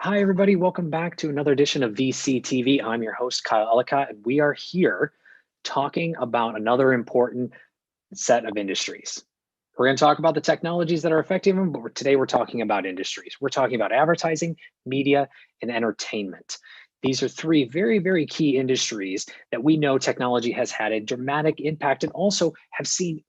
Hi, everybody. Welcome back to another edition of VCTV. I'm your host, Kyle Ellicott, and we are here talking about another important set of industries. We're going to talk about the technologies that are affecting them, but today we're talking about industries. We're talking about advertising, media, and entertainment. These are three very, very key industries that we know technology has had a dramatic impact and also have seen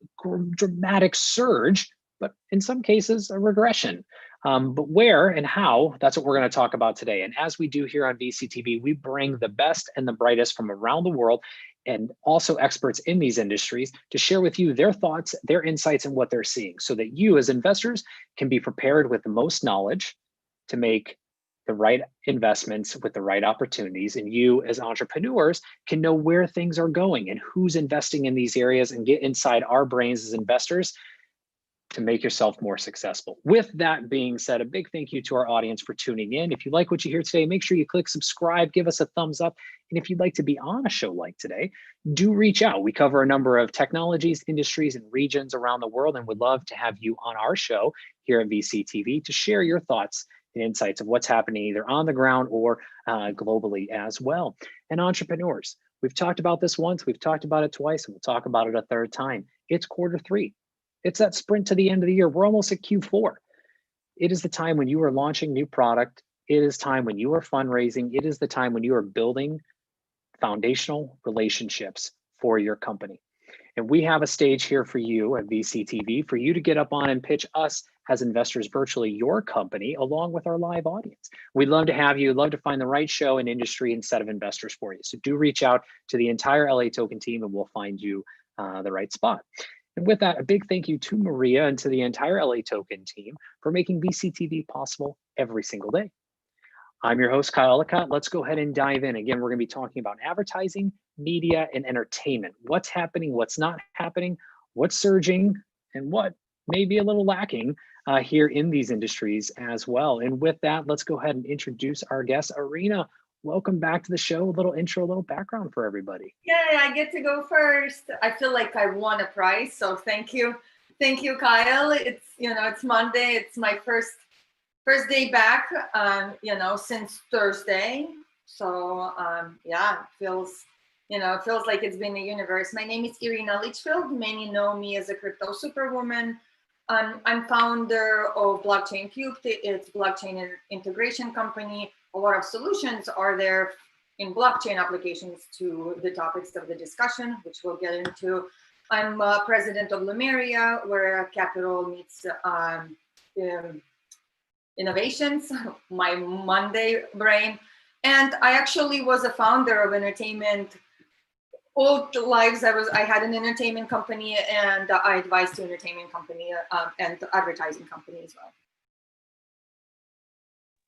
dramatic surge, but in some cases, a regression. But where and how, that's what we're going to talk about today. And as we do here on VCTV, we bring the best and the brightest from around the world and also experts in these industries to share with you their thoughts, their insights, and what they're seeing so that you as investors can be prepared with the most knowledge to make the right investments with the right opportunities. And you as entrepreneurs can know where things are going and who's investing in these areas and get inside our brains as investors to make yourself more successful. With that being said, a big thank you to our audience for tuning in. If you like what you hear today, make sure you click subscribe, give us a thumbs up. And if you'd like to be on a show like today, do reach out. We cover a number of technologies, industries, and regions around the world, and would love to have you on our show here at VCTV to share your thoughts and insights of what's happening either on the ground or globally as well. And entrepreneurs, we've talked about this once, we've talked about it twice, and we'll talk about it a third time. It's quarter three. It's that sprint to the end of the year. We're almost at Q4. It is the time when you are launching new product. It is time when you are fundraising. It is the time when you are building foundational relationships for your company. And we have a stage here for you at VCTV for you to get up on and pitch us as investors virtually your company along with our live audience. We'd love to have you. We'd love to find the right show and industry and set of investors for you. So do reach out to the entire LA Token team and we'll find you the right spot. And with that, a big thank you to Maria and to the entire LA Token team for making VCTV possible every single day. I'm your host, Kyle Ellicott. Let's go ahead and dive in. Again, we're going to be talking about advertising, media, and entertainment. What's happening, what's not happening, what's surging, and what may be a little lacking here in these industries as well. And with that, let's go ahead and introduce our guest, Irina. Welcome back to the show. A little intro, a little background for everybody. Yeah, I get to go first. I feel like I won a prize, so thank you. Thank you, Kyle. It's Monday. It's my first day back, since Thursday. So it feels like it's been a universe. My name is Irina Litchfield. Many know me as a crypto superwoman. I'm founder of Blockchain Cube. It's a blockchain integration company. A lot of solutions are there in blockchain applications to the topics of the discussion, which we'll get into. I'm president of Lemeria, where capital meets innovations, my Monday brain. And I actually was a founder of entertainment. All lives I had an entertainment company, and I advised to entertainment company and advertising company as well.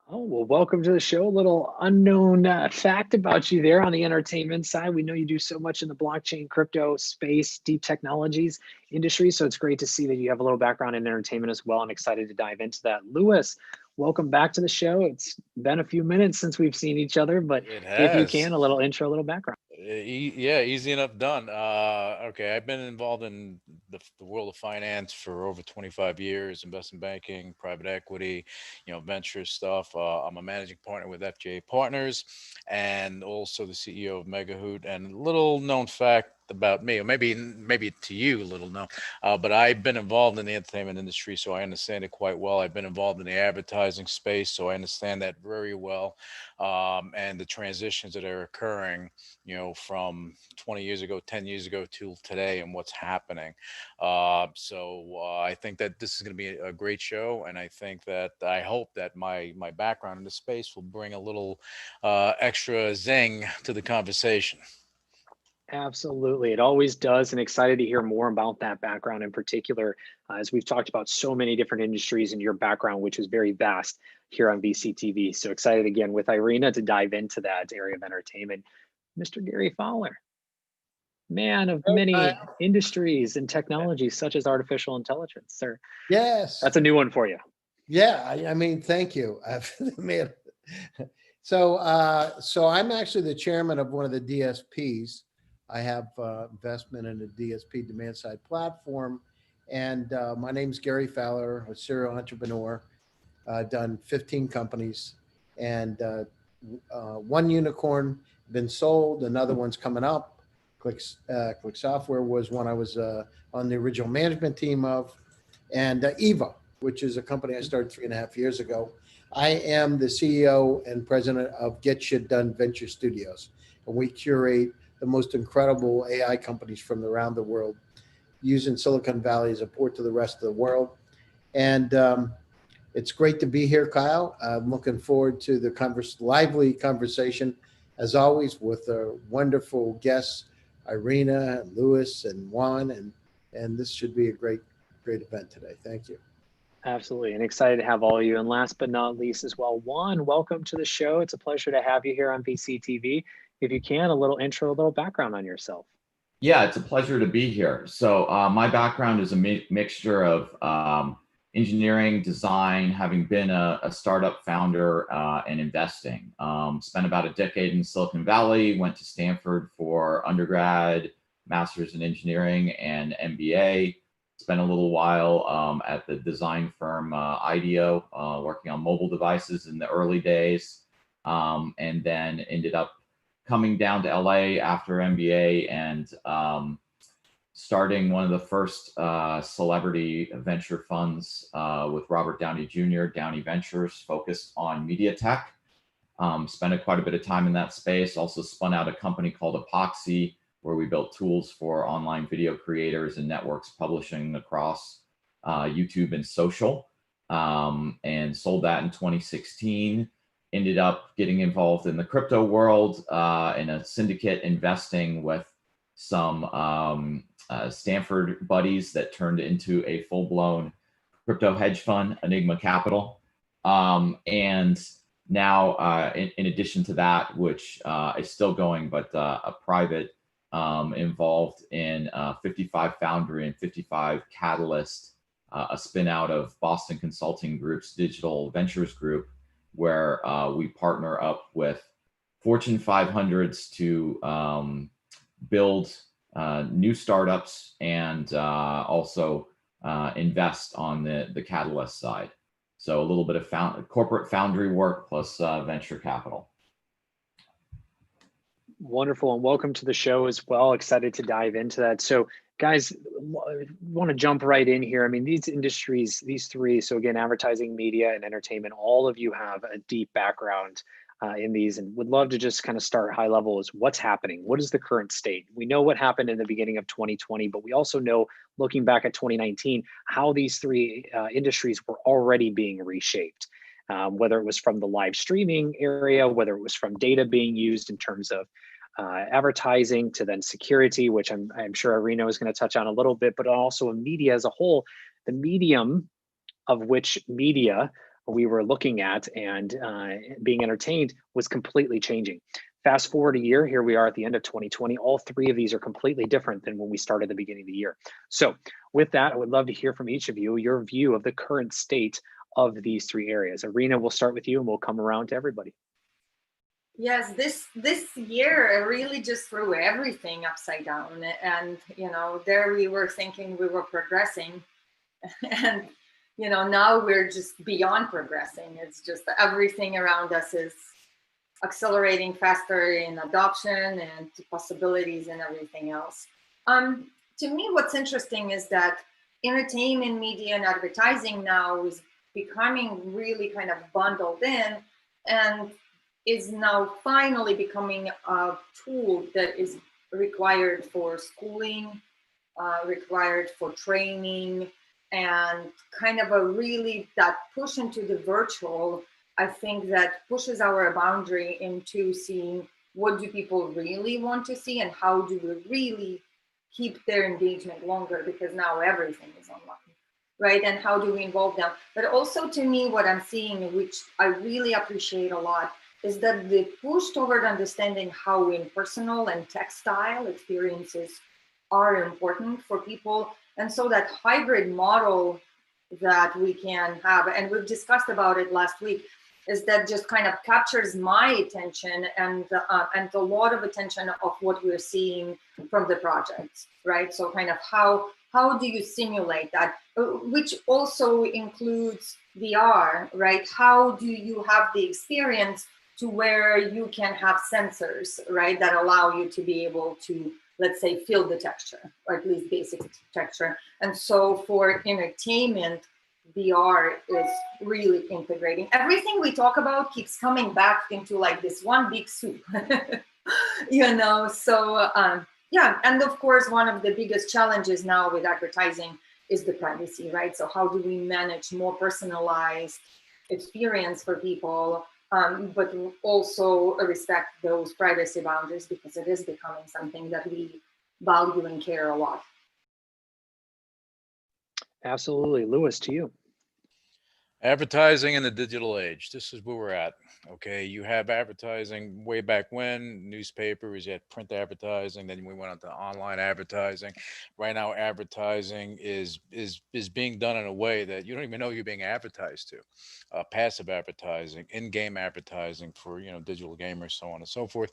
Oh, well, welcome to the show. A little unknown fact about you there on the entertainment side. We know you do so much in the blockchain, crypto space, deep technologies industry. So it's great to see that you have a little background in entertainment as well. I'm excited to dive into that. Lewis, welcome back to the show. It's been a few minutes since we've seen each other, but if you can, a little intro, a little background. Yeah, easy enough done. Okay, I've been involved in the world of finance for over 25 years, investment banking, private equity, venture stuff. I'm a managing partner with FJ Partners and also the CEO of Megahoot. And little known fact about me, or maybe to you, little known, but I've been involved in the entertainment industry, so I understand it quite well. I've been involved in the advertising space, so I understand that very well. And the transitions that are occurring, from 20 years ago, 10 years ago to today and what's happening. So I think that this is going to be a great show. And I hope that my background in the space will bring a little extra zing to the conversation. Absolutely. It always does. And excited to hear more about that background in particular, as we've talked about so many different industries and your background, which is very vast here on VCTV. So excited again with Irina to dive into that area of entertainment. Mr. Gary Fowler, man of many industries and technologies such as artificial intelligence, sir. Yes. That's a new one for you. Yeah, I mean, thank you. So I'm actually the chairman of one of the DSPs. I have investment in a DSP, demand side platform, and my name's Gary Fowler, a serial entrepreneur. Done 15 companies, And one unicorn been sold, another one's coming up. Click Software was one I was on the original management team of, and Eva, which is a company I started 3.5 years ago. I am the CEO and president of Get Shit Done Venture Studios, and we curate the most incredible AI companies from around the world, using Silicon Valley as a port to the rest of the world. And it's great to be here, Kyle. I'm looking forward to the lively conversation, as always, with our wonderful guests, Irina, and Louis, and Juan, and this should be a great event today. Thank you. Absolutely, and excited to have all of you. And last but not least as well, Juan, welcome to the show. It's a pleasure to have you here on VCTV. If you can, a little intro, a little background on yourself. Yeah, it's a pleasure to be here. So my background is a mixture of engineering, design, having been a startup founder and investing. Spent about a decade in Silicon Valley, went to Stanford for undergrad, master's in engineering, and MBA. Spent a little while at the design firm IDEO, working on mobile devices in the early days, and then ended up coming down to LA after MBA and starting one of the first celebrity venture funds with Robert Downey Jr., Downey Ventures, focused on media tech. Spent quite a bit of time in that space. Also spun out a company called Epoxy, where we built tools for online video creators and networks publishing across YouTube and social, and sold that in 2016. Ended up getting involved in the crypto world in a syndicate investing with some Stanford buddies that turned into a full-blown crypto hedge fund, Enigma Capital. And now, in addition to that, which is still going, but a private, involved in 55 Foundry and 55 Catalyst, a spin out of Boston Consulting Group's Digital Ventures Group, where we partner up with Fortune 500s to build new startups and also invest on the Catalyst side. So a little bit of corporate foundry work plus venture capital. Wonderful, and welcome to the show as well. Excited to dive into that. So guys, want to jump right in here. I mean, these industries, these three, so again, advertising, media, and entertainment, all of you have a deep background in these, and would love to just kind of start high level is what's happening. What is the current state? We know what happened in the beginning of 2020, but we also know, looking back at 2019, how these three industries were already being reshaped. Whether it was from the live streaming area, whether it was from data being used in terms of advertising, to then security, which I'm sure Irina is going to touch on a little bit, but also in media as a whole, the medium of which media we were looking at and being entertained was completely changing. Fast forward a year, here we are at the end of 2020. All three of these are completely different than when we started at the beginning of the year. So with that, I would love to hear from each of you, your view of the current state of these three areas. Irina, we'll start with you and we'll come around to everybody. Yes, this year really just threw everything upside down. And, there we were thinking we were progressing. And, now we're just beyond progressing. It's just everything around us is accelerating faster in adoption and possibilities and everything else. To me, what's interesting is that entertainment, media, and advertising now is becoming really kind of bundled in and is now finally becoming a tool that is required for schooling, required for training, and kind of a really that push into the virtual, I think that pushes our boundary into seeing what do people really want to see and how do we really keep their engagement longer, because now everything is online. Right, and how do we involve them? But also to me, what I'm seeing, which I really appreciate a lot, is that the push toward understanding how impersonal and textile experiences are important for people. And so that hybrid model that we can have, and we've discussed about it last week, is that just kind of captures my attention and a lot of attention of what we're seeing from the projects, right? So kind of how do you simulate that? which also includes VR, right? How do you have the experience to where you can have sensors, right, that allow you to be able to, let's say, feel the texture, or at least basic texture. And so for entertainment, VR is really integrating. Everything we talk about keeps coming back into like this one big soup, you know? So yeah, and of course, one of the biggest challenges now with advertising is the privacy, right? So how do we manage more personalized experience for people, but also respect those privacy boundaries, because it is becoming something that we value and care a lot. Absolutely. Lewis, to you. Advertising in the digital age. This is where we're at. Okay, you have advertising way back when, newspapers, you had print advertising, then we went on to online advertising. Right now, advertising is being done in a way that you don't even know you're being advertised to. Passive advertising, in-game advertising for digital gamers, so on and so forth.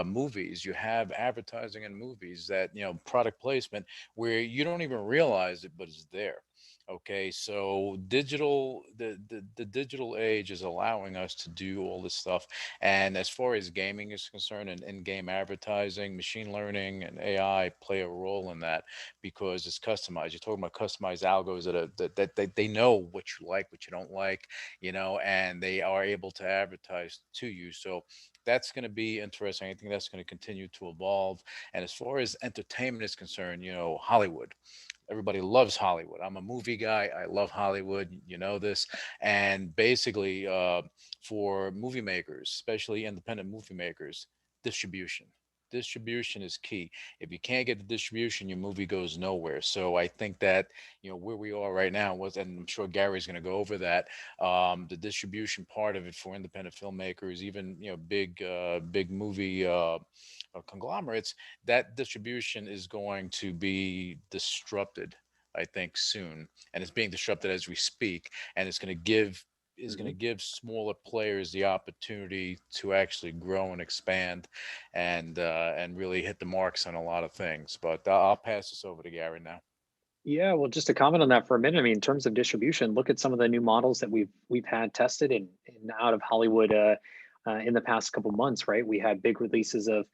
Movies, you have advertising in movies that product placement where you don't even realize it, but it's there. Okay, so the digital age is allowing us to do all this stuff. And as far as gaming is concerned, and in-game advertising, machine learning and AI play a role in that, because it's customized. You're talking about customized algos that they know what you like, what you don't like, and they are able to advertise to you. So that's going to be interesting. I think that's going to continue to evolve. And as far as entertainment is concerned, Hollywood. Everybody loves Hollywood. I'm a movie guy. I love Hollywood. You know this. And basically, for movie makers, especially independent movie makers, distribution. Distribution is key. If you can't get the distribution, your movie goes nowhere. So I think that where we are right now was, and I'm sure Gary's going to go over that. The distribution part of it for independent filmmakers, even big movie conglomerates, that distribution is going to be disrupted, I think, soon, and it's being disrupted as we speak, and it's going to give smaller players the opportunity to actually grow and expand, and really hit the marks on a lot of things. But I'll pass this over to Gary now. Yeah, well, just to comment on that for a minute. I mean, in terms of distribution, look at some of the new models that we've had tested in out of Hollywood in the past couple months. Right, we had big releases of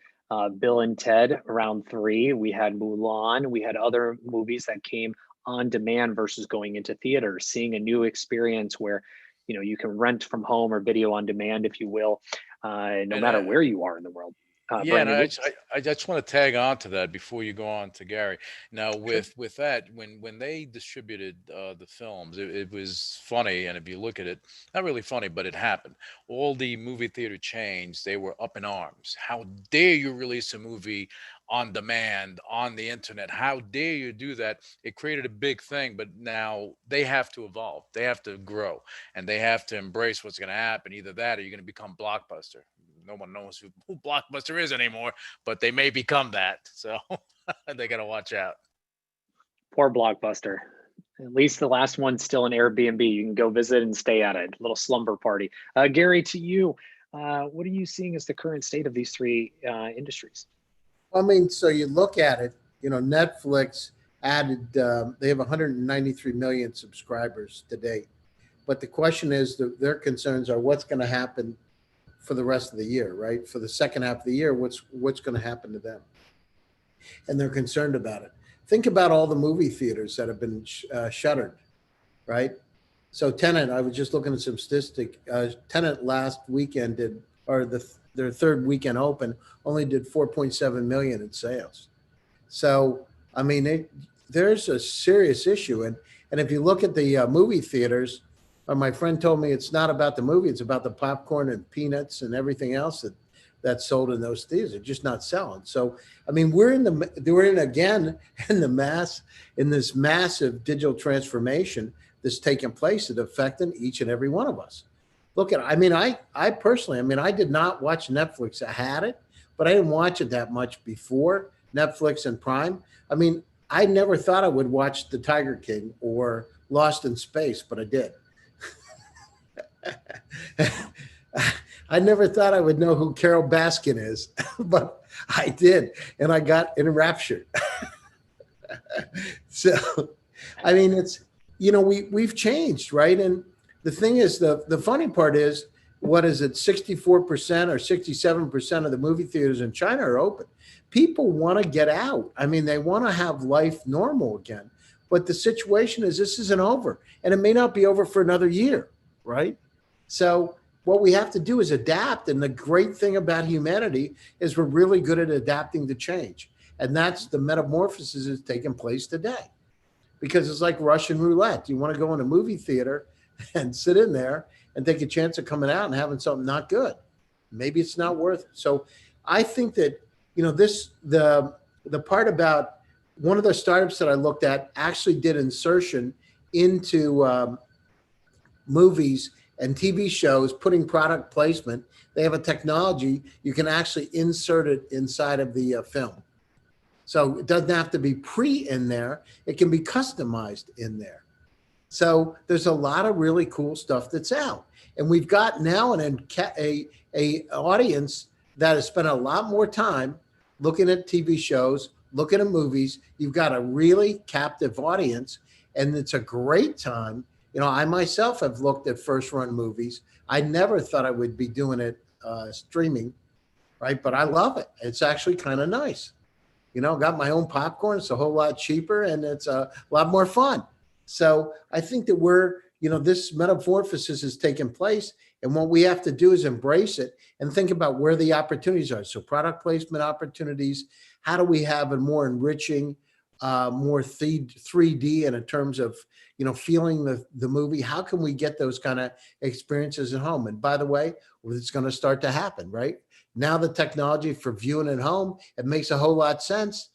Bill and Ted Round 3. We had Mulan. We had other movies that came on demand versus going into theaters. Seeing a new experience where you can rent from home or video on demand, if you will, no matter where you are in the world. Yeah, and Brandon, I just want to tag on to that before you go on to Gary. Now, with that, when they distributed the films, it was funny, and if you look at it, not really funny, but it happened. All the movie theater chains, they were up in arms. How dare you release a movie on demand on the internet? How dare you do that? It created a big thing, but now they have to evolve. They have to grow, and they have to embrace what's going to happen. Either that, or you're going to become Blockbuster. No one knows who Blockbuster is anymore, but they may become that. So they got to watch out. poor Blockbuster. At least the last one's still an Airbnb. You can go visit and stay at it. A little slumber party. Gary, to you, what are you seeing as the current state of these three industries? I mean, so you look at it, Netflix added, they have 193 million subscribers to date. But the question is, their concerns are what's going to happen for the rest of the year, right? For the second half of the year, what's going to happen to them? And they're concerned about it. Think about all the movie theaters that have been shuttered, right? So Tenet, I was just looking at some statistic. Tenet last weekend their third weekend open only did 4.7 million in sales. So, I mean, there's a serious issue. And if you look at the movie theaters, my friend told me it's not about the movie, it's about the popcorn and peanuts and everything else that's sold in those theaters. They're just not selling. So, I mean, we're in this massive digital transformation that's taking place that's affecting each and every one of us. Look at, I mean, I personally, I did not watch Netflix. I had it, but I didn't watch it that much before Netflix and Prime. I mean, I never thought I would watch The Tiger King or Lost in Space, but I did. I never thought I would know who Carol Baskin is, but I did, and I got enraptured. So, I mean, we've changed, right? And the thing is, the funny part is, what is it, 64% or 67% of the movie theaters in China are open. People want to get out. I mean, they want to have life normal again. But the situation is, this isn't over, and it may not be over for another year, right? So what we have to do is adapt. And the great thing about humanity is we're really good at adapting to change. And that's the metamorphosis that's taking place today. Because it's like Russian roulette. You want to go in a movie theater and sit in there and take a chance of coming out and having something not good. Maybe it's not worth it. So I think that, the part about one of the startups that I looked at actually did insertion into movies and TV shows, putting product placement. They have a technology, you can actually insert it inside of the film. So it doesn't have to be in there. It can be customized in there. So there's a lot of really cool stuff that's out. And we've got now a audience that has spent a lot more time looking at TV shows, looking at movies. You've got a really captive audience, and it's a great time. I myself have looked at first run movies. I never thought I would be doing it streaming, right? But I love it. It's actually kind of nice. Got my own popcorn. It's a whole lot cheaper, and it's a lot more fun. So I think that this metamorphosis is taking place, and what we have to do is embrace it and think about where the opportunities are. So product placement opportunities, how do we have a more enriching, more 3D in terms of, feeling the movie? How can we get those kind of experiences at home? And by the way, it's going to start to happen, right? Now the technology for viewing at home, it makes a whole lot of sense,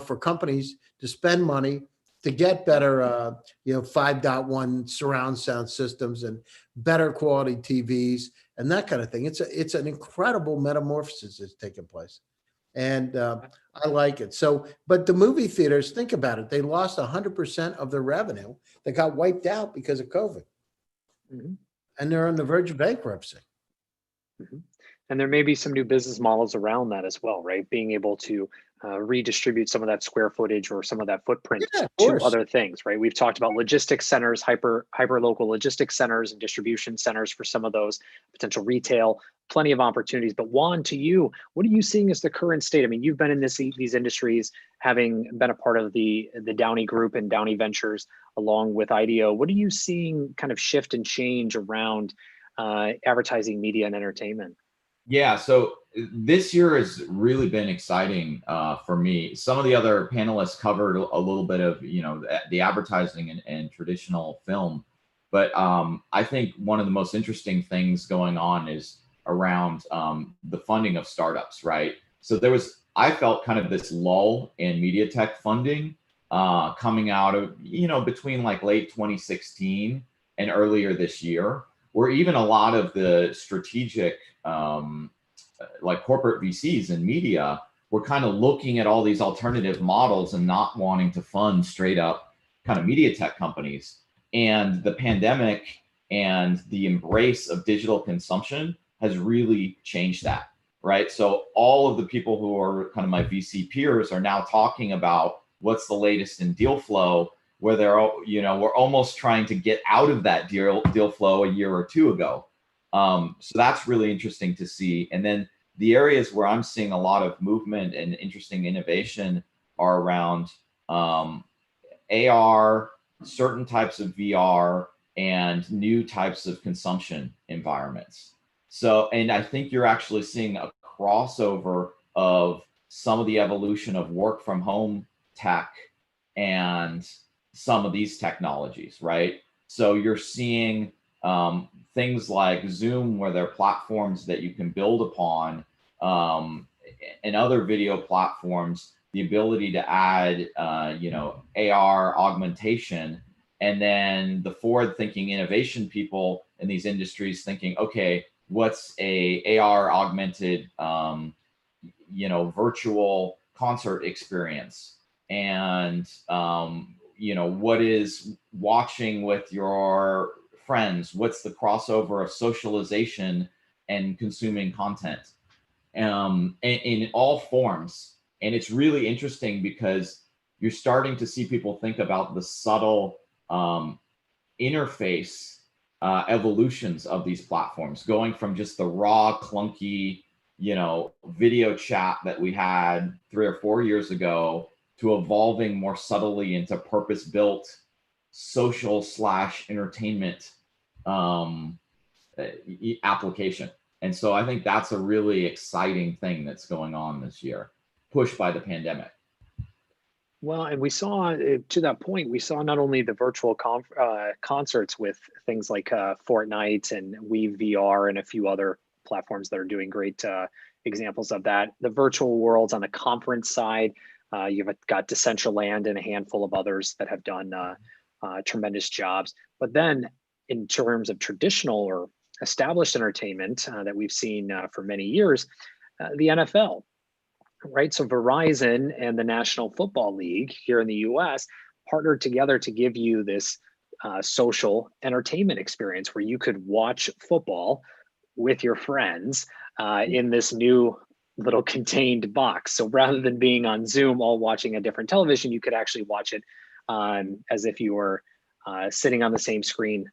for companies to spend money to get better, 5.1 surround sound systems and better quality TVs and that kind of thing. It's an incredible metamorphosis that's taking place. And I like it. So, but the movie theaters, think about it. They lost 100% of their revenue. They got wiped out because of COVID. Mm-hmm. And they're on the verge of bankruptcy. Mm-hmm. And there may be some new business models around that as well, right? Being able to redistribute some of that square footage or some of that footprint to other things, right? We've talked about logistics centers, hyper local logistics centers and distribution centers for some of those, potential retail, plenty of opportunities. But Juan, to you, what are you seeing as the current state? I mean, you've been in these industries, having been a part of the Downey Group and Downey Ventures along with IDEO. What are you seeing kind of shift and change around advertising, media, and entertainment? Yeah, so this year has really been exciting for me. Some of the other panelists covered a little bit of, the advertising and traditional film. But I think one of the most interesting things going on is around the funding of startups, right? So I felt kind of this lull in media tech funding coming out of, between like late 2016 and earlier this year, where even a lot of the strategic like corporate VCs and media were kind of looking at all these alternative models and not wanting to fund straight up kind of media tech companies. And the pandemic and the embrace of digital consumption has really changed that, right? So all of the people who are kind of my VC peers are now talking about what's the latest in deal flow, where we're almost trying to get out of that deal flow a year or two ago. So that's really interesting to see. And then the areas where I'm seeing a lot of movement and interesting innovation are around AR, certain types of VR, and new types of consumption environments. So, and I think you're actually seeing a crossover of some of the evolution of work from home tech and some of these technologies, right? So you're seeing things like Zoom, where there are platforms that you can build upon, and other video platforms, the ability to add, AR augmentation, and then the forward-thinking innovation people in these industries thinking, okay, what's a AR augmented, virtual concert experience, and what is watching with your friends? What's the crossover of socialization and consuming content, in all forms? And it's really interesting because you're starting to see people think about the subtle interface evolutions of these platforms, going from just the raw, clunky, video chat that we had 3 or 4 years ago to evolving more subtly into purpose-built social / entertainment application. And so I think that's a really exciting thing that's going on this year, pushed by the pandemic. Well, and we saw, to that point, we saw not only the virtual concerts with things like Fortnite and Weave VR and a few other platforms that are doing great examples of that. The virtual worlds on the conference side, you've got Decentraland and a handful of others that have done tremendous jobs. But then in terms of traditional or established entertainment that we've seen for many years, the NFL. Right, so Verizon and the National Football League here in the US partnered together to give you this social entertainment experience where you could watch football with your friends in this new little contained box. So rather than being on Zoom all watching a different television, you could actually watch it as if you were sitting on the same screen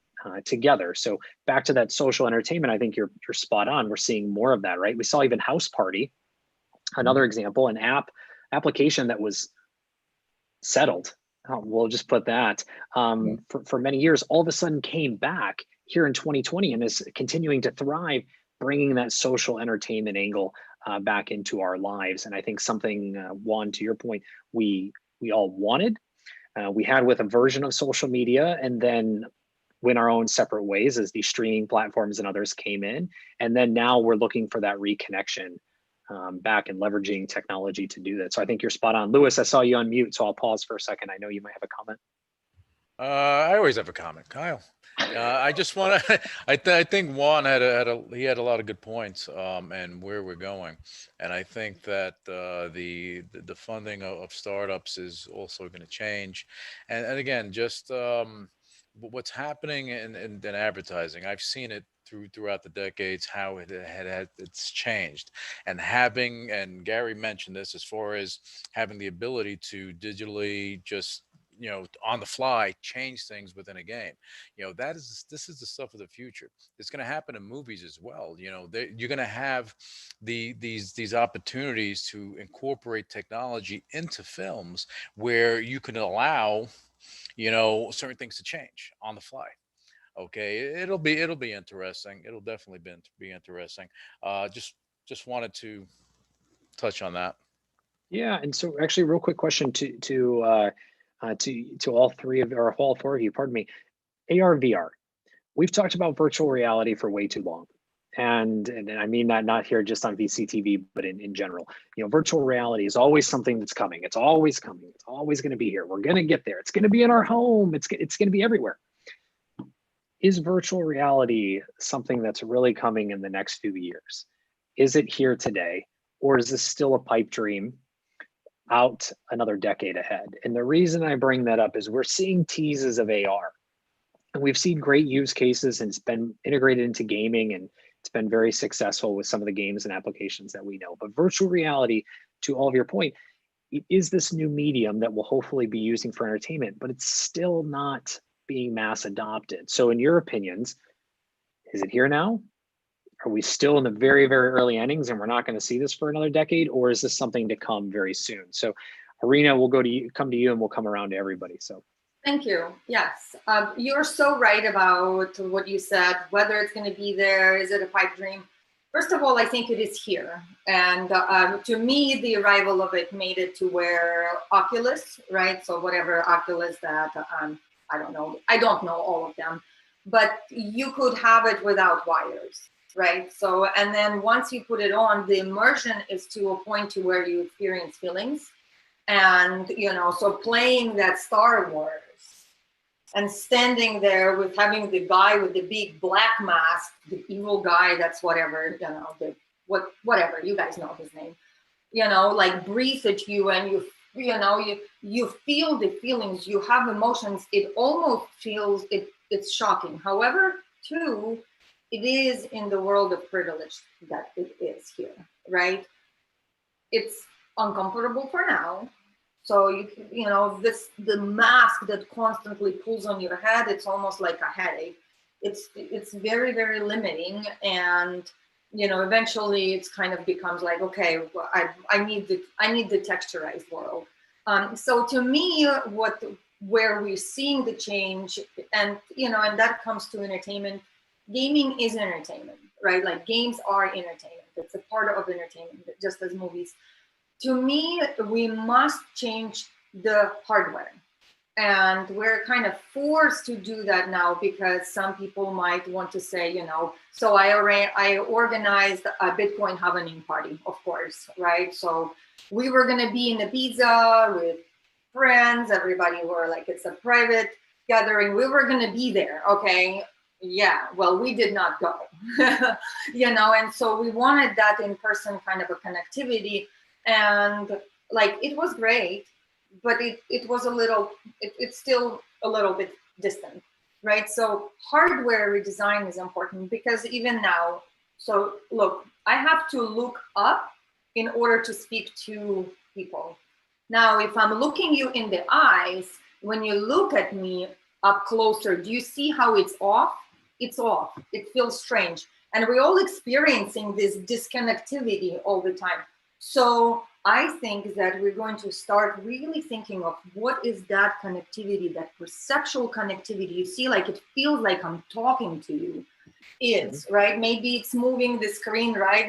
together. So back to that social entertainment, I think you're spot on. We're seeing more of that, right? We saw even House Party. Another example, an application that was settled, we'll just put that, for many years, all of a sudden came back here in 2020 and is continuing to thrive, bringing that social entertainment angle back into our lives. And I think something, Juan, to your point, we all wanted, we had with a version of social media, and then went our own separate ways as these streaming platforms and others came in. And then now we're looking for that reconnection back and leveraging technology to do that. So I think you're spot on. Lewis, I saw you on mute, so I'll pause for a second. I know you might have a comment. I always have a comment, Kyle. I just want to. I think Juan had a lot of good points, and where we're going, and I think that the funding of startups is also going to change, and again, just what's happening in advertising. I've seen it throughout the decades how it's changed, and Gary mentioned this as far as having the ability to digitally just on the fly change things within a game. This is the stuff of the future. It's going to happen in movies as well. You're going to have these opportunities to incorporate technology into films where you can allow certain things to change on the fly. Okay, it'll be interesting. It'll definitely be interesting. Just wanted to touch on that. Yeah, and so actually, real quick question to all three of, or all four of you, pardon me. AR, VR. We've talked about virtual reality for way too long. And I mean that not here just on VCTV, but in general. Virtual reality is always something that's coming. It's always coming. It's always going to be here. We're going to get there. It's going to be in our home. It's going to be everywhere. Is virtual reality something that's really coming in the next few years? Is it here today? Or is this still a pipe dream out another decade ahead? And the reason I bring that up is we're seeing teases of AR. And we've seen great use cases, and it's been integrated into gaming, and it's been very successful with some of the games and applications that we know. But virtual reality, to all of your point, it is this new medium that we'll hopefully be using for entertainment, but it's still not being mass adopted. So in your opinions, is it here now? Are we still in the very, very early innings and we're not going to see this for another decade, or is this something to come very soon? So Irina, we'll come to you and we'll come around to everybody. So thank you. Yes, you're so right about what you said, whether it's going to be there, is it a pipe dream? First of all, I think it is here. And to me, the arrival of it made it to where Oculus, right? So whatever Oculus that, I don't know all of them, but you could have it without wires, right? So, and then once you put it on, the immersion is to a point to where you experience feelings. And, so playing that Star Wars and standing there with having the guy with the big black mask, the evil guy, that's whatever, whatever, you guys know his name, like breathe at you, and you feel the feelings, you have emotions. It almost feels, it's shocking. However, too, it is in the world of privilege that it is here, right? It's uncomfortable for now. So you know, the mask that constantly pulls on your head, it's almost like a headache. It's very, very limiting, and you know, eventually it's kind of becomes like, okay, well, I need the texturized world. So to me, where we're seeing the change, and you know, and that comes to entertainment. Gaming is entertainment, right? Like games are entertainment. It's a part of entertainment, just as movies. To me, we must change the hardware. And we're kind of forced to do that now because some people might want to say, you know, so I organized a Bitcoin happening party, of course, right? So we were going to be in Ibiza with friends, everybody were like, it's a private gathering. We were going to be there. Okay. Yeah. Well, we did not go, you know, and so we wanted that in-person kind of a connectivity. And like, it was great, but it was a little, it's still a little bit distant, right? So hardware redesign is important because even now, so look, I have to look up in order to speak to people. Now, if I'm looking you in the eyes, when you look at me up closer, do you see how it's off? It's off. It feels strange. And we're all experiencing this disconnectivity all the time. So I think that we're going to start really thinking of what is that connectivity, that perceptual connectivity. You see, like it feels like I'm talking to you. Is right. Maybe it's moving the screen, right?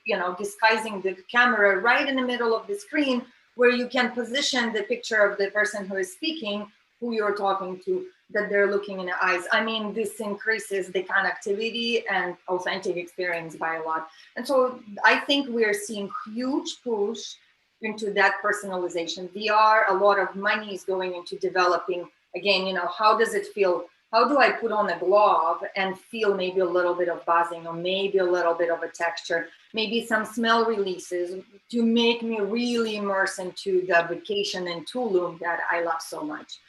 You know, disguising the camera right in the middle of the screen, where you can position the picture of the person who is speaking, who you're talking to, that they're looking in the eyes. I mean, this increases the connectivity and authentic experience by a lot. And so I think we're seeing huge push into that personalization. VR, a lot of money is going into developing, again, you know, how does it feel? How do I put on a glove and feel maybe a little bit of buzzing or maybe a little bit of a texture, maybe some smell releases to make me really immerse into the vacation in Tulum that I love so much.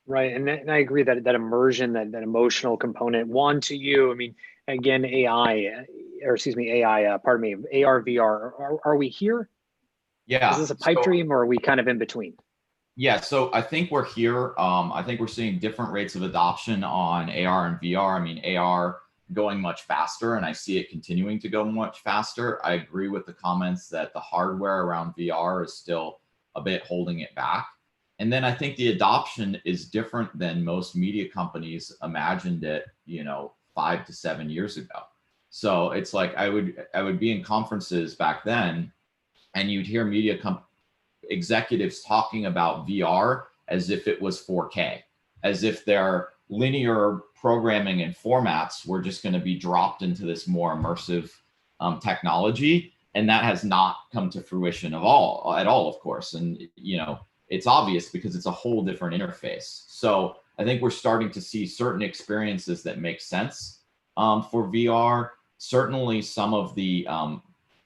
Right, and I agree that immersion, that emotional component. One, to you, I mean, again, AI, pardon me, AR, VR. Are we here? Yeah. Is this a pipe dream, or are we kind of in between? Yeah, so I think we're here. I think we're seeing different rates of adoption on AR and VR. I mean, AR going much faster, and I see it continuing to go much faster. I agree with the comments that the hardware around VR is still a bit holding it back. And then I think the adoption is different than most media companies imagined it, you know, 5 to 7 years ago. So it's like I would be in conferences back then, and you'd hear media executives talking about VR as if it was 4K, as if their linear programming and formats were just going to be dropped into this more immersive technology. And that has not come to fruition at all, of course. And, you know, it's obvious because it's a whole different interface. So I think we're starting to see certain experiences that make sense for VR. Certainly some of the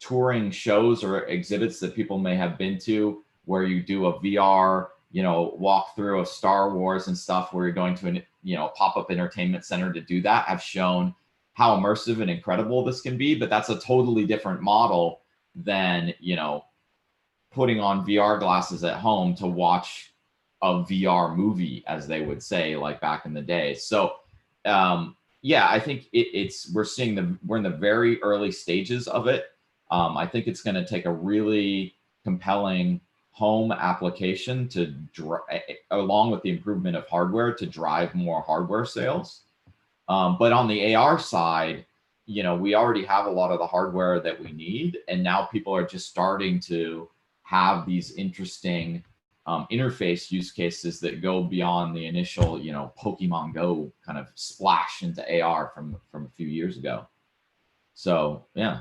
touring shows or exhibits that people may have been to, where you do a VR, you know, walkthrough of Star Wars and stuff, where you're going to, you know, pop-up entertainment center to do that, have shown how immersive and incredible this can be. But that's a totally different model than, you know, putting on VR glasses at home to watch a VR movie, as they would say, like back in the day. So, yeah, I think we're in the very early stages of it. I think it's going to take a really compelling home application to along with the improvement of hardware, to drive more hardware sales. But on the AR side, you know, we already have a lot of the hardware that we need, and now people are just starting to have these interesting interface use cases that go beyond the initial, you know, Pokemon Go kind of splash into AR from a few years ago. So yeah.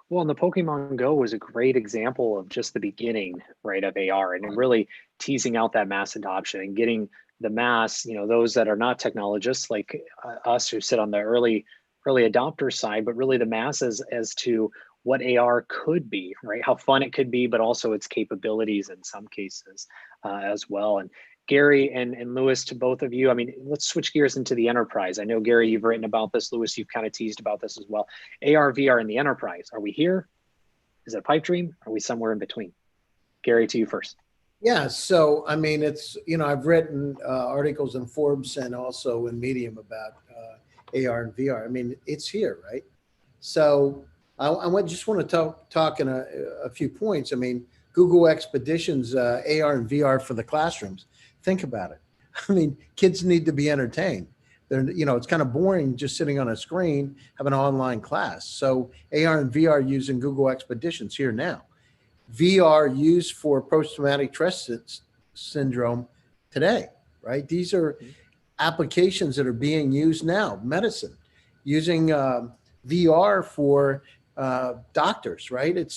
Well, and the Pokemon Go was a great example of just the beginning, right, of AR, and really teasing out that mass adoption and getting the mass, you know, those that are not technologists like us who sit on the early adopter side, but really the masses as to what AR could be, right? How fun it could be, but also its capabilities in some cases as well. And Gary and Lewis, to both of you, I mean, let's switch gears into the enterprise. I know, Gary, you've written about this. Lewis, you've kind of teased about this as well. AR, VR in the enterprise. Are we here? Is it a pipe dream? Are we somewhere in between? Gary, to you first. Yeah, so I mean, it's, I've written articles in Forbes and also in Medium about AR and VR. I mean, it's here, right? So just want to talk in a few points. I mean, Google Expeditions, AR and VR for the classrooms. Think about it. I mean, kids need to be entertained. It's kind of boring just sitting on a screen, having an online class. So AR and VR using Google Expeditions here now. VR used for post-traumatic stress syndrome today, right? These are applications that are being used now. Medicine, using VR for doctors, right?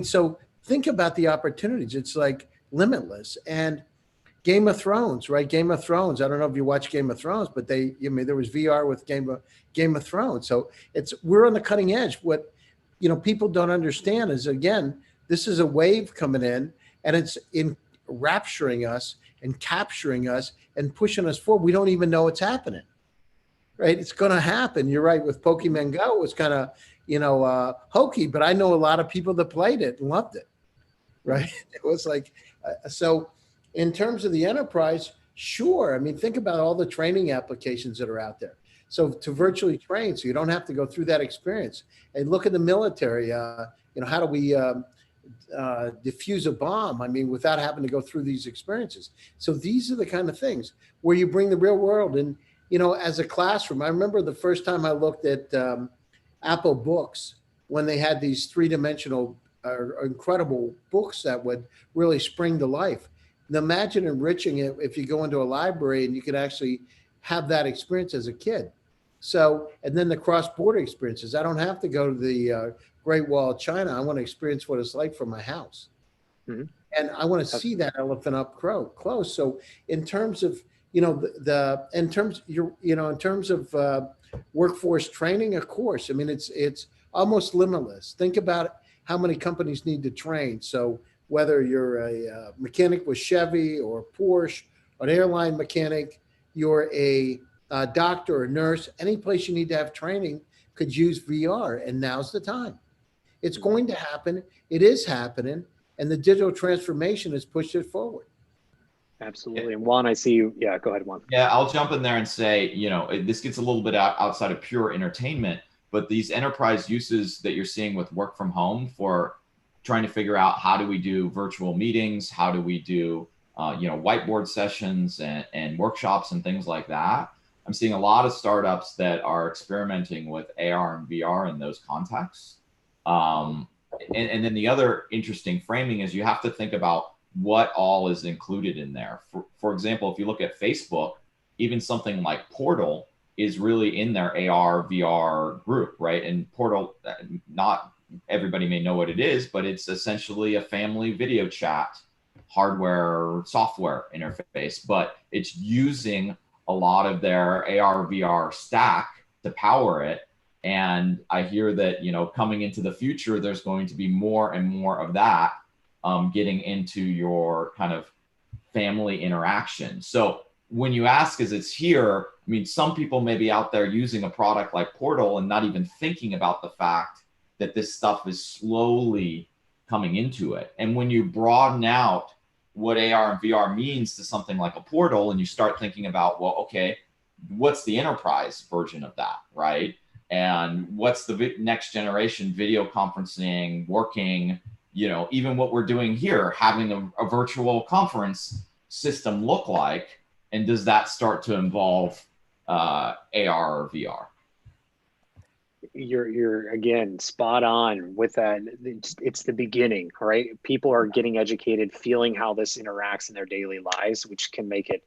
So think about the opportunities. It's like limitless. And Game of Thrones, right? Game of Thrones. I don't know if you watch Game of Thrones, but there was VR with Game of Thrones. So we're on the cutting edge. What people don't understand is, again, this is a wave coming in, and it's enrapturing us and capturing us and pushing us forward. We don't even know it's happening, right? It's going to happen. You're right. With Pokemon Go, it was kind of hokey, but I know a lot of people that played it and loved it, right? It was like so. In terms of the enterprise, sure. I mean, think about all the training applications that are out there. So to virtually train, so you don't have to go through that experience. And look at the military. How do we diffuse a bomb? I mean, without having to go through these experiences. So these are the kind of things where you bring the real world. And as a classroom, I remember the first time I looked at Apple Books when they had these three-dimensional incredible books that would really spring to life. And imagine enriching it if you go into a library and you could actually have that experience as a kid. So, and then the cross-border experiences. I don't have to go to the Great Wall of China. I want to experience what it's like from my house. Mm-hmm. And I want to see that elephant up close. So in terms of, in terms of workforce training, of course, I mean, it's almost limitless. Think about how many companies need to train. So whether you're a mechanic with Chevy or Porsche, an airline mechanic, you're a doctor or nurse, any place you need to have training could use VR, and now's the time. It's going to happen. It is happening, and the digital transformation has pushed it forward. Absolutely. And Juan, I see you. Yeah, go ahead, Juan. Yeah, I'll jump in there and say, this gets a little bit outside of pure entertainment, but these enterprise uses that you're seeing with work from home for trying to figure out how do we do virtual meetings, how do we do, whiteboard sessions and workshops and things like that. I'm seeing a lot of startups that are experimenting with AR and VR in those contexts. And then the other interesting framing is you have to think about what all is included in there. For example, if you look at Facebook, even something like Portal is really in their AR, VR group, right? And Portal, not everybody may know what it is, but it's essentially a family video chat hardware, software interface, but it's using a lot of their AR, VR stack to power it. And I hear that, coming into the future, there's going to be more and more of that getting into your kind of family interaction. So when you ask, is it's here, I mean, some people may be out there using a product like Portal and not even thinking about the fact that this stuff is slowly coming into it. And when you broaden out what AR and VR means to something like a Portal, and you start thinking about, well, okay, what's the enterprise version of that, right? And what's the next generation video conferencing, working, even what we're doing here, having a virtual conference system look like, and does that start to involve AR or VR? You're again spot on with that. It's the beginning, right? People are getting educated, feeling how this interacts in their daily lives, which can make it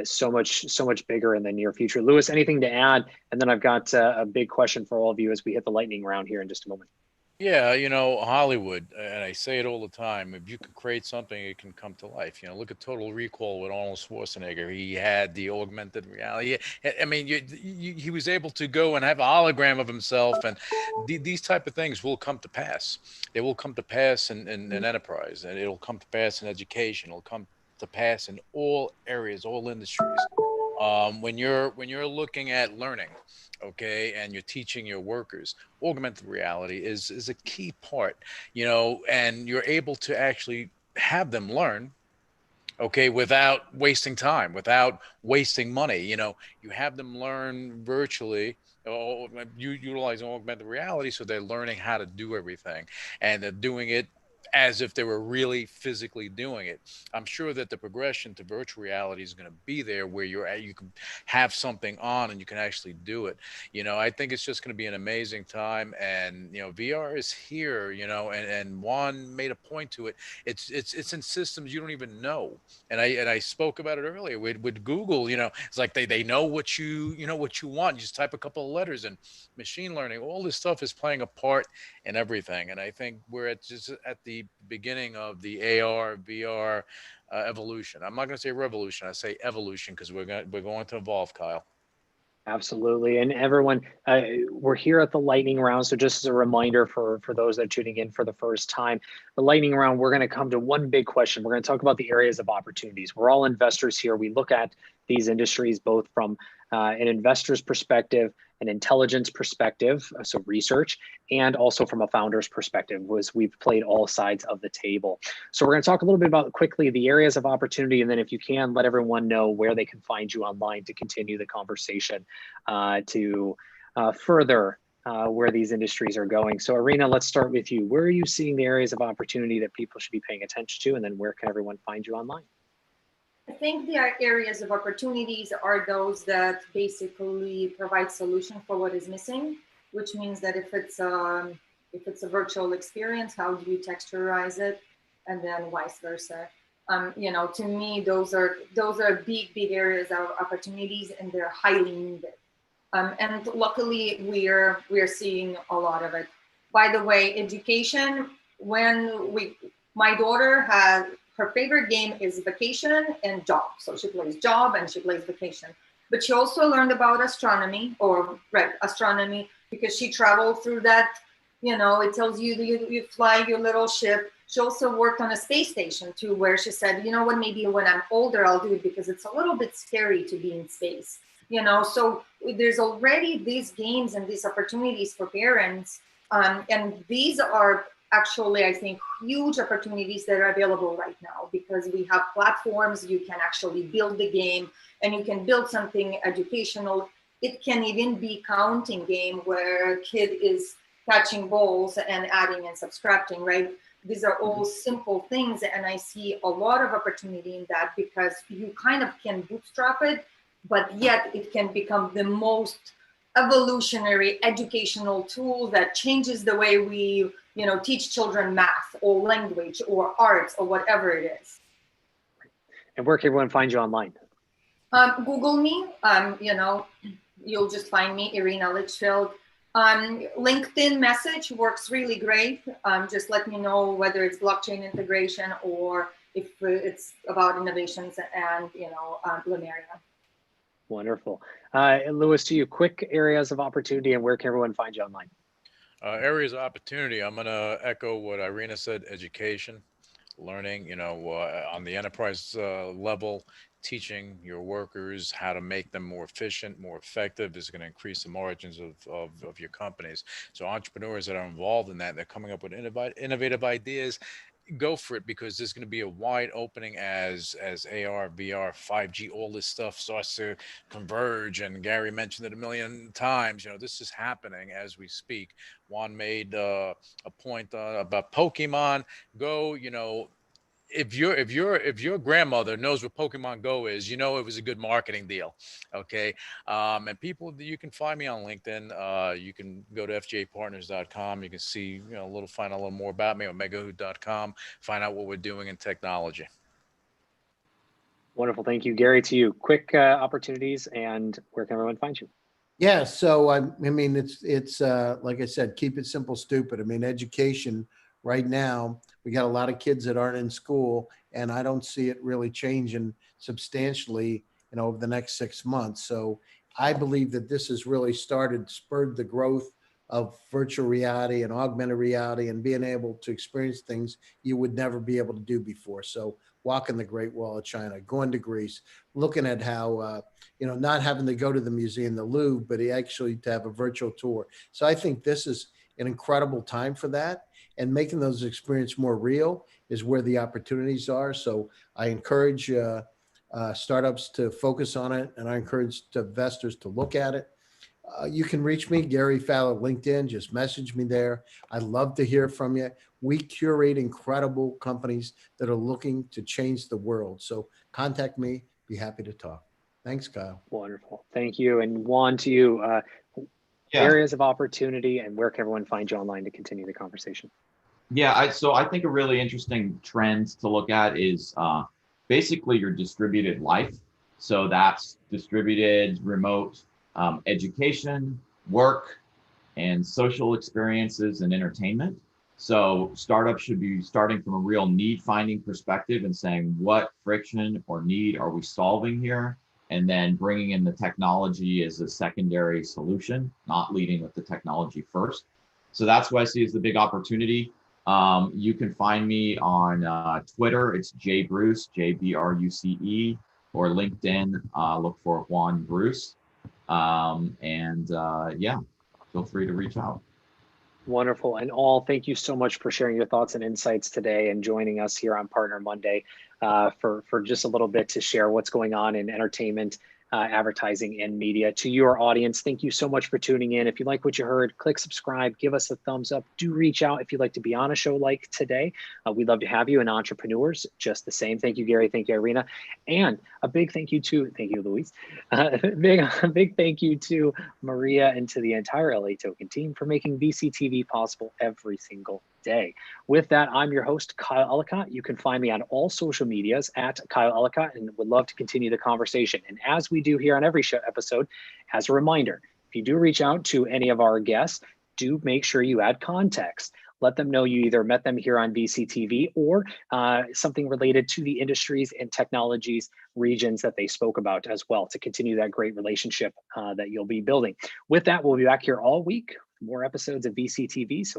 so much bigger in the near future. Louis, anything to add? And then I've got a big question for all of you as we hit the lightning round here in just a moment. Yeah, Hollywood, and I say it all the time, if you can create something, it can come to life. Look at Total Recall with Arnold Schwarzenegger. He had the augmented reality. I mean, he was able to go and have a hologram of himself, and these type of things will come to pass. They will come to pass in enterprise, and it'll come to pass in education. It'll come to pass in all areas, all industries. When you're looking at learning, okay, and you're teaching your workers, augmented reality is a key part, and you're able to actually have them learn, okay, without wasting time, without wasting money. You have them learn virtually, you utilizing augmented reality, so they're learning how to do everything, and they're doing it as if they were really physically doing it. I'm sure that the progression to virtual reality is going to be there, where you can have something on and you can actually do it. I think it's just going to be an amazing time, and VR is here. And Juan made a point to it. It's in systems you don't even know. And I spoke about it earlier with Google. It's like they know what you want. You just type a couple of letters, and machine learning, all this stuff is playing a part in everything. And I think we're just at the beginning of the AR VR evolution. I'm not going to say revolution. I say evolution, because we're going to evolve, Kyle. Absolutely. And everyone, we're here at the lightning round. So just as a reminder for those that are tuning in for the first time, the lightning round, we're going to come to one big question. We're going to talk about the areas of opportunities. We're all investors here. We look at these industries both from an investor's perspective, an intelligence perspective, so research, and also from a founder's perspective, was we've played all sides of the table. So we're going to talk a little bit about quickly the areas of opportunity, and then if you can, let everyone know where they can find you online to continue the conversation to further where these industries are going. So Irina, let's start with you. Where are you seeing the areas of opportunity that people should be paying attention to, and then where can everyone find you online? I think the areas of opportunities are those that basically provide solution for what is missing, which means that if it's a virtual experience, how do you texturize it, and then vice versa. To me, those are big areas of opportunities, and they're highly needed. And luckily, we're seeing a lot of it. By the way, education. My daughter has. Her favorite game is vacation and job. So she plays job and she plays vacation. But she also learned about astronomy, because she traveled through that. It tells you you fly your little ship. She also worked on a space station too, where she said, what, maybe when I'm older, I'll do it, because it's a little bit scary to be in space. So there's already these games and these opportunities for parents. And these are actually, I think, huge opportunities that are available right now, because we have platforms. You can actually build the game, and you can build something educational. It can even be counting game where a kid is catching balls and adding and subtracting, right? These are all simple things, and I see a lot of opportunity in that, because you kind of can bootstrap it, but yet it can become the most evolutionary educational tool that changes the way we teach children math or language or arts or whatever it is. And where can everyone find you online? Google me. You'll just find me, Irina Litchfield. LinkedIn message works really great. Just let me know whether it's blockchain integration or if it's about innovations and Lumeria. Wonderful. Louis, to you, quick areas of opportunity, and where can everyone find you online? Areas of opportunity, I'm going to echo what Irina said: education, learning, on the enterprise level, teaching your workers how to make them more efficient, more effective is going to increase the margins of your companies. So entrepreneurs that are involved in that, they're coming up with innovative ideas. Go for it, because there's going to be a wide opening as AR, VR, 5G, all this stuff starts to converge. And Gary mentioned it a million times. This is happening as we speak. Juan made a point about Pokemon Go. If your grandmother knows what Pokemon Go is, it was a good marketing deal. Okay. And people, you can find me on LinkedIn. You can go to fjpartners.com. You can see, find out a little more about me, omegahood.com, find out what we're doing in technology. Wonderful. Thank you. Gary, to you, quick opportunities, and where can everyone find you? Yeah. So, I mean, it's like I said, keep it simple, stupid. I mean, education right now, we got a lot of kids that aren't in school, and I don't see it really changing substantially, over the next 6 months. So I believe that this has really spurred the growth of virtual reality and augmented reality, and being able to experience things you would never be able to do before. So walking the Great Wall of China, going to Greece, looking at how, not having to go to the museum, the Louvre, but actually to have a virtual tour. So I think this is, an incredible time for that. And making those experiences more real is where the opportunities are. So I encourage startups to focus on it, and I encourage investors to look at it. You can reach me, Gary Fowler, LinkedIn. Just message me there. I'd love to hear from you. We curate incredible companies that are looking to change the world. So contact me. Be happy to talk. Thanks, Kyle. Wonderful. Thank you. And Juan, to you, Yeah. areas of opportunity and where can everyone find you online to continue the conversation? Yeah, so I think a really interesting trend to look at is basically your distributed life. So that's distributed remote education, work, and social experiences and entertainment. So startups should be starting from a real need finding perspective and saying, what friction or need are we solving here? And then bringing in the technology as a secondary solution, not leading with the technology first. So that's what I see as the big opportunity. You can find me on Twitter. It's jbruce, JBRUCE, or LinkedIn. Look for Juan Bruce. Yeah, feel free to reach out. Wonderful. And all, thank you so much for sharing your thoughts and insights today and joining us here on Partner Monday for just a little bit to share what's going on in entertainment, advertising, and media. To your audience, thank you so much for tuning in. If you like what you heard, click subscribe, give us a thumbs up. Do reach out if you'd like to be on a show like today. We'd love to have you, and entrepreneurs just the same. Thank you, Gary. Thank you, Irina. And a big thank you to, thank you, Luis. Big thank you to Maria and to the entire LA Token team for making VCTV possible every single day. With that, I'm your host, Kyle Ellicott. You can find me on all social medias at Kyle Ellicott, and would love to continue the conversation. And as we do here on every show episode, as a reminder, if you do reach out to any of our guests, do make sure you add context. Let them know you either met them here on VCTV or something related to the industries and technologies regions that they spoke about as well, to continue that great relationship that you'll be building. With that, we'll be back here all week, more episodes of VCTV. So